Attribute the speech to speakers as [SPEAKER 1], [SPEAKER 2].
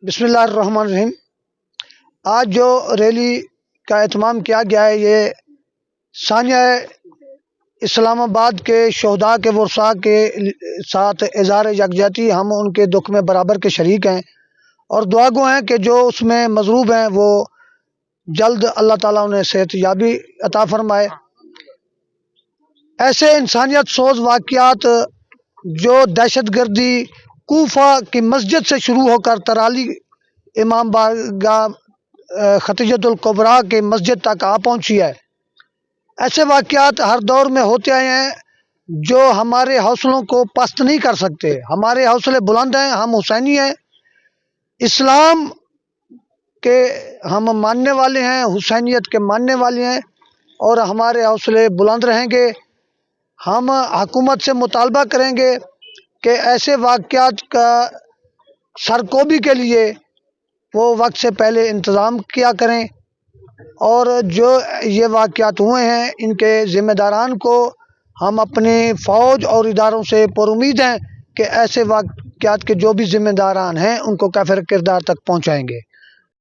[SPEAKER 1] بسم اللہ الرحمن الرحیم۔ آج جو ریلی کا اہتمام کیا گیا ہے، یہ ثانیہ اسلام آباد کے شہداء کے ورثاء کے ساتھ اظہار یکجہتی، ہم ان کے دکھ میں برابر کے شریک ہیں اور دعا گو ہیں کہ جو اس میں مضروب ہیں وہ جلد اللہ تعالیٰ انہیں صحت یابی عطا فرمائے۔ ایسے انسانیت سوز واقعات جو دہشت گردی کوفہ کی مسجد سے شروع ہو کر ترالی امام بارگاہ ختیجۃ الکبریٰ کی مسجد تک آ پہنچی ہے، ایسے واقعات ہر دور میں ہوتے آئے ہیں جو ہمارے حوصلوں کو پست نہیں کر سکتے۔ ہمارے حوصلے بلند ہیں، ہم حسینی ہیں، اسلام کے ہم ماننے والے ہیں، حسینیت کے ماننے والے ہیں اور ہمارے حوصلے بلند رہیں گے۔ ہم حکومت سے مطالبہ کریں گے کہ ایسے واقعات کا سرکوبی کے لیے وہ وقت سے پہلے انتظام کیا کریں، اور جو یہ واقعات ہوئے ہیں ان کے ذمہ داران کو ہم اپنی فوج اور اداروں سے پر امید ہیں کہ ایسے واقعات کے جو بھی ذمہ داران ہیں ان کو کافر کردار تک پہنچائیں گے۔